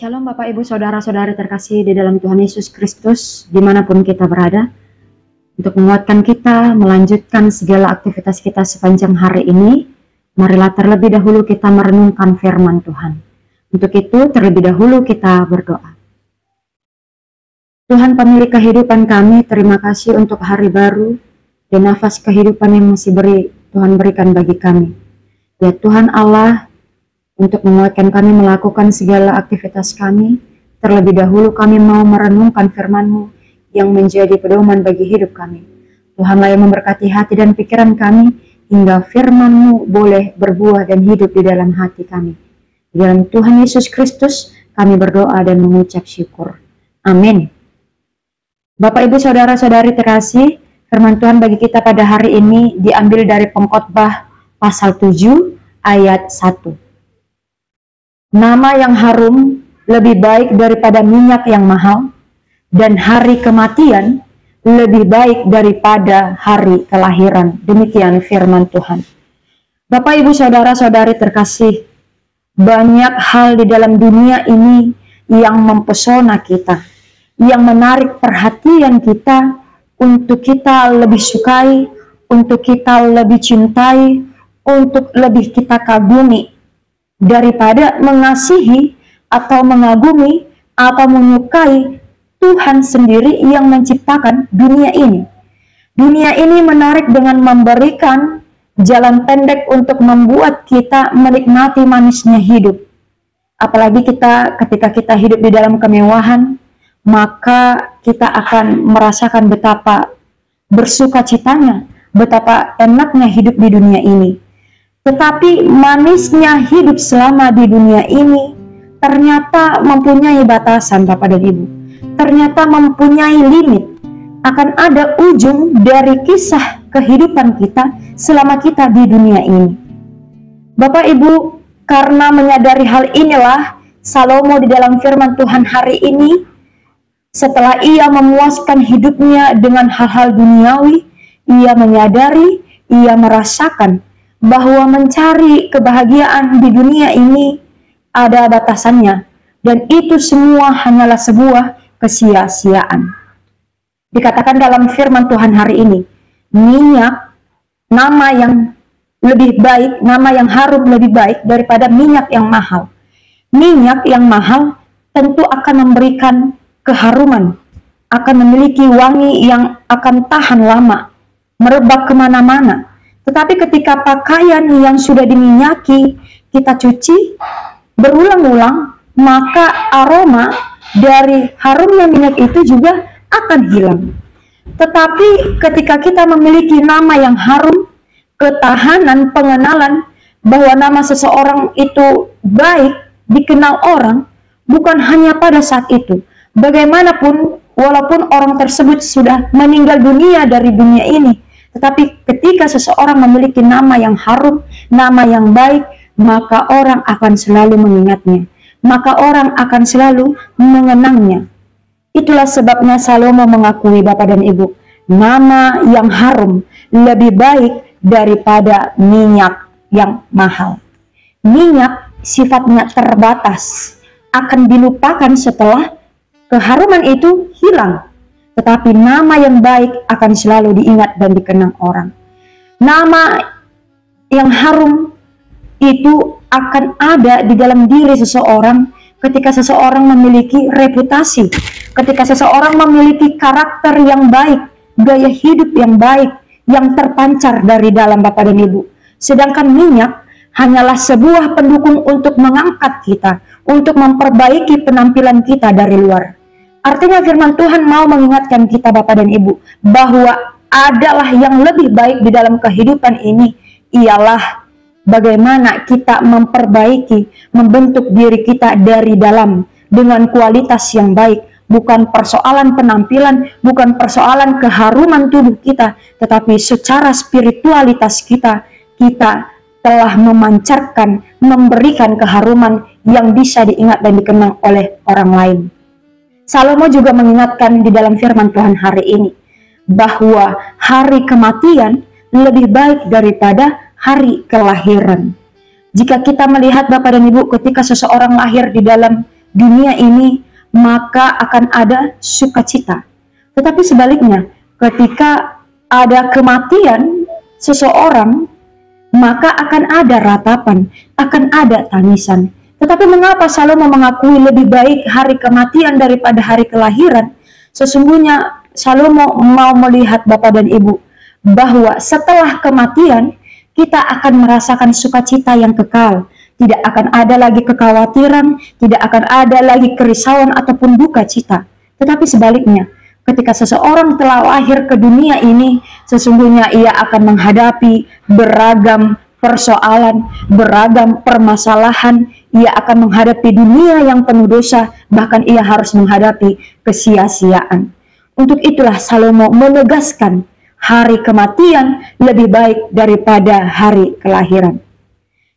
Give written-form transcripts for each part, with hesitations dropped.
Shalom Bapak Ibu Saudara-saudari terkasih di dalam Tuhan Yesus Kristus dimanapun kita berada, untuk menguatkan kita melanjutkan segala aktivitas kita sepanjang hari ini. Marilah terlebih dahulu kita merenungkan firman Tuhan. Untuk itu terlebih dahulu kita berdoa. Tuhan pemilik kehidupan kami, terima kasih untuk hari baru dan nafas kehidupan yang masih Tuhan berikan bagi kami. Ya Tuhan Allah, untuk menguatkan kami melakukan segala aktivitas kami, terlebih dahulu kami mau merenungkan firman-Mu yang menjadi pedoman bagi hidup kami. Tuhanlah yang memberkati hati dan pikiran kami, hingga firman-Mu boleh berbuah dan hidup di dalam hati kami. Di dalam Tuhan Yesus Kristus kami berdoa dan mengucap syukur. Amin. Bapak Ibu Saudara-saudari terkasih, firman Tuhan bagi kita pada hari ini diambil dari Pengkhotbah pasal 7 ayat 1. Nama yang harum lebih baik daripada minyak yang mahal, dan hari kematian lebih baik daripada hari kelahiran. Demikian firman Tuhan. Bapak Ibu Saudara-saudari terkasih, banyak hal di dalam dunia ini yang mempesona kita, yang menarik perhatian kita, untuk kita lebih sukai, untuk kita lebih cintai, untuk lebih kita kagumi, daripada mengasihi atau mengagumi atau menyukai Tuhan sendiri yang menciptakan dunia ini. Dunia ini menarik dengan memberikan jalan pendek untuk membuat kita menikmati manisnya hidup. Apalagi ketika kita hidup di dalam kemewahan, maka kita akan merasakan betapa bersukacitanya, betapa enaknya hidup di dunia ini. Tetapi manisnya hidup selama di dunia ini ternyata mempunyai batasan, Bapak dan Ibu. Ternyata mempunyai limit. Akan ada ujung dari kisah kehidupan kita selama kita di dunia ini. Bapak Ibu, karena menyadari hal inilah, Salomo di dalam firman Tuhan hari ini, setelah ia memuaskan hidupnya dengan hal-hal duniawi, ia menyadari, ia merasakan bahwa mencari kebahagiaan di dunia ini ada batasannya, dan itu semua hanyalah sebuah kesia-siaan. Dikatakan dalam firman Tuhan hari ini, minyak, nama yang lebih baik, nama yang harum lebih baik daripada minyak yang mahal. Minyak yang mahal tentu akan memberikan keharuman, akan memiliki wangi yang akan tahan lama, merebak kemana-mana. Tetapi ketika pakaian yang sudah diminyaki kita cuci berulang-ulang, maka aroma dari harumnya minyak itu juga akan hilang. Tetapi ketika kita memiliki nama yang harum, ketahanan, pengenalan bahwa nama seseorang itu baik dikenal orang, bukan hanya pada saat itu. Bagaimanapun, walaupun orang tersebut sudah meninggal dunia dari dunia ini, tetapi ketika seseorang memiliki nama yang harum, nama yang baik, maka orang akan selalu mengingatnya. Maka orang akan selalu mengenangnya. Itulah sebabnya Salomo mengakui, Bapak dan Ibu, nama yang harum lebih baik daripada minyak yang mahal. Minyak sifatnya terbatas, akan dilupakan setelah keharuman itu hilang. Tetapi nama yang baik akan selalu diingat dan dikenang orang. Nama yang harum itu akan ada di dalam diri seseorang ketika seseorang memiliki reputasi, ketika seseorang memiliki karakter yang baik, gaya hidup yang baik, yang terpancar dari dalam, Bapak dan Ibu. Sedangkan minyak hanyalah sebuah pendukung untuk mengangkat kita, untuk memperbaiki penampilan kita dari luar. Artinya firman Tuhan mau mengingatkan kita, Bapak dan Ibu, bahwa adalah yang lebih baik di dalam kehidupan ini, ialah bagaimana kita memperbaiki, membentuk diri kita dari dalam dengan kualitas yang baik. Bukan persoalan penampilan, bukan persoalan keharuman tubuh kita, tetapi secara spiritualitas kita telah memancarkan, memberikan keharuman yang bisa diingat dan dikenang oleh orang lain. Salomo juga mengingatkan di dalam firman Tuhan hari ini bahwa hari kematian lebih baik daripada hari kelahiran. Jika kita melihat, Bapak dan Ibu, ketika seseorang lahir di dalam dunia ini, maka akan ada sukacita. Tetapi sebaliknya, ketika ada kematian seseorang, maka akan ada ratapan, akan ada tangisan. Tetapi mengapa Salomo mengakui lebih baik hari kematian daripada hari kelahiran? Sesungguhnya Salomo mau melihat Bapak dan Ibu bahwa setelah kematian kita akan merasakan sukacita yang kekal. Tidak akan ada lagi kekhawatiran, tidak akan ada lagi kerisauan ataupun duka cita. Tetapi sebaliknya, ketika seseorang telah lahir ke dunia ini, sesungguhnya ia akan menghadapi beragam persoalan, beragam permasalahan. Ia akan menghadapi dunia yang penuh dosa, bahkan ia harus menghadapi kesia-siaan. Untuk itulah Salomo menegaskan hari kematian lebih baik daripada hari kelahiran.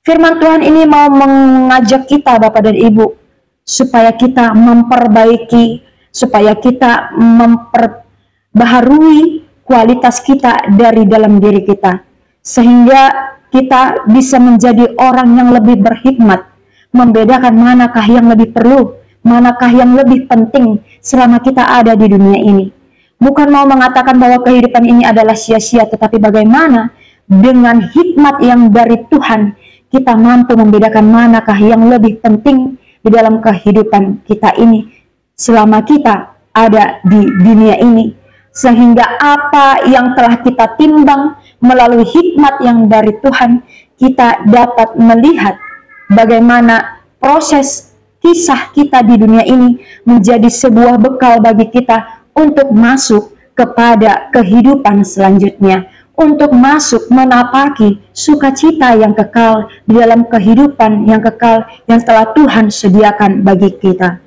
Firman Tuhan ini mau mengajak kita Bapak dan Ibu supaya kita memperbaiki, supaya kita memperbaharui kualitas kita dari dalam diri kita, sehingga kita bisa menjadi orang yang lebih berhikmat, membedakan manakah yang lebih perlu, manakah yang lebih penting selama kita ada di dunia ini. Bukan mau mengatakan bahwa kehidupan ini adalah sia-sia, tetapi bagaimana dengan hikmat yang dari Tuhan kita mampu membedakan manakah yang lebih penting di dalam kehidupan kita ini selama kita ada di dunia ini, sehingga apa yang telah kita timbang melalui hikmat yang dari Tuhan, kita dapat melihat bagaimana proses kisah kita di dunia ini menjadi sebuah bekal bagi kita untuk masuk kepada kehidupan selanjutnya, untuk masuk menapaki sukacita yang kekal di dalam kehidupan yang kekal yang telah Tuhan sediakan bagi kita.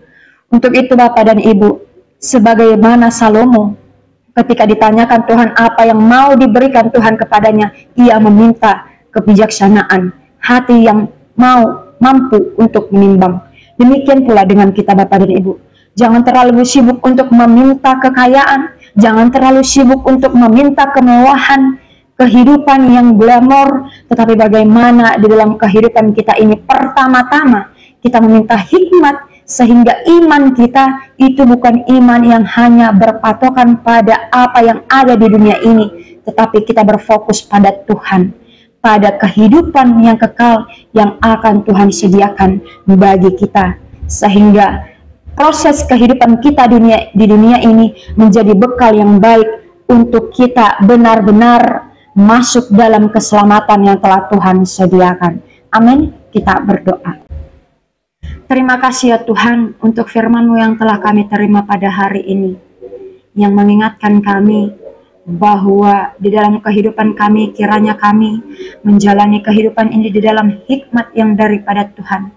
Untuk itu Bapak dan Ibu, sebagaimana Salomo ketika ditanyakan Tuhan apa yang mau diberikan Tuhan kepadanya, ia meminta kebijaksanaan, hati yang mampu untuk menimbang. Demikian pula dengan kita Bapak dan Ibu. Jangan terlalu sibuk untuk meminta kekayaan, jangan terlalu sibuk untuk meminta kemewahan, kehidupan yang glamor, tetapi bagaimana di dalam kehidupan kita ini pertama-tama kita meminta hikmat, sehingga iman kita itu bukan iman yang hanya berpatokan pada apa yang ada di dunia ini, tetapi kita berfokus pada Tuhan, pada kehidupan yang kekal yang akan Tuhan sediakan bagi kita, sehingga proses kehidupan kita di dunia ini menjadi bekal yang baik untuk kita benar-benar masuk dalam keselamatan yang telah Tuhan sediakan. Amin. Kita berdoa. Terima kasih ya Tuhan untuk firman-Mu yang telah kami terima pada hari ini, yang mengingatkan kami bahwa di dalam kehidupan kami, kiranya kami menjalani kehidupan ini di dalam hikmat yang daripada Tuhan,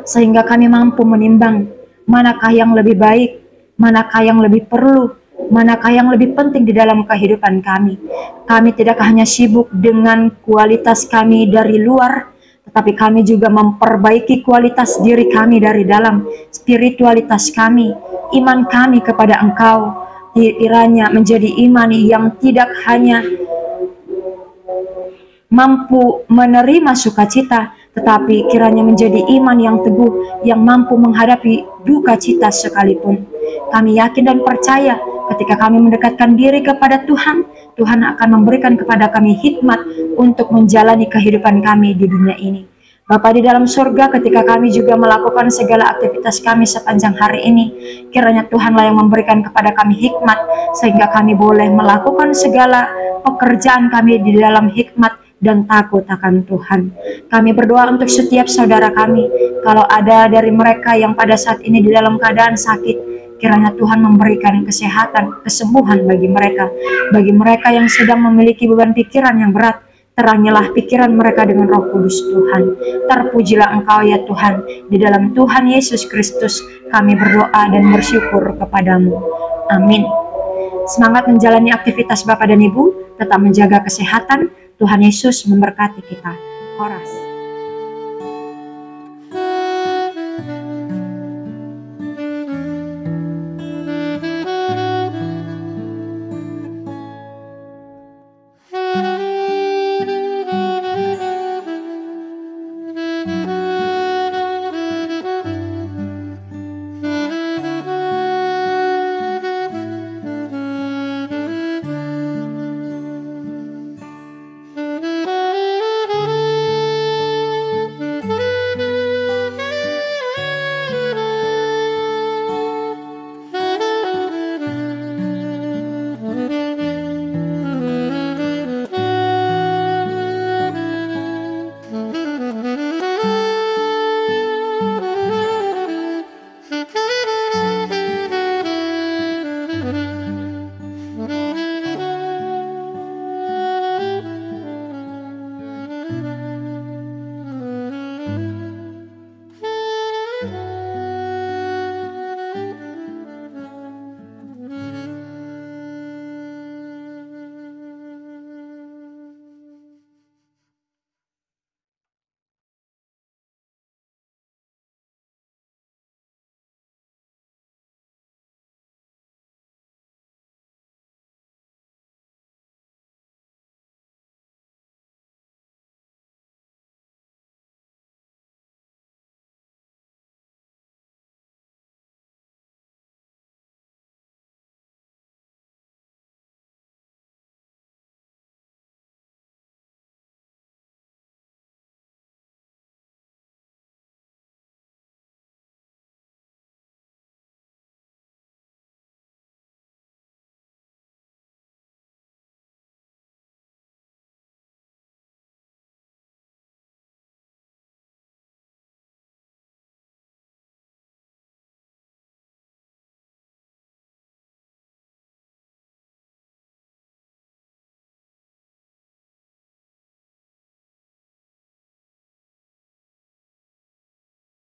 sehingga kami mampu menimbang manakah yang lebih baik, manakah yang lebih perlu, manakah yang lebih penting di dalam kehidupan kami. Kami tidak hanya sibuk dengan kualitas kami dari luar, tetapi kami juga memperbaiki kualitas diri kami dari dalam, spiritualitas kami, iman kami kepada Engkau, kiranya menjadi iman yang tidak hanya mampu menerima sukacita, tetapi kiranya menjadi iman yang teguh, yang mampu menghadapi duka cita sekalipun. Kami yakin dan percaya ketika kami mendekatkan diri kepada Tuhan, Tuhan akan memberikan kepada kami hikmat untuk menjalani kehidupan kami di dunia ini. Bapa di dalam surga, ketika kami juga melakukan segala aktivitas kami sepanjang hari ini, kiranya Tuhanlah yang memberikan kepada kami hikmat, sehingga kami boleh melakukan segala pekerjaan kami di dalam hikmat dan takut akan Tuhan. Kami berdoa untuk setiap saudara kami, kalau ada dari mereka yang pada saat ini di dalam keadaan sakit, kiranya Tuhan memberikan kesehatan, kesembuhan bagi mereka yang sedang memiliki beban pikiran yang berat, terangilah pikiran mereka dengan Roh Kudus Tuhan. Terpujilah Engkau ya Tuhan, di dalam Tuhan Yesus Kristus kami berdoa dan bersyukur kepadamu. Amin. Semangat menjalani aktivitas Bapak dan Ibu, tetap menjaga kesehatan. Tuhan Yesus memberkati kita. Horas.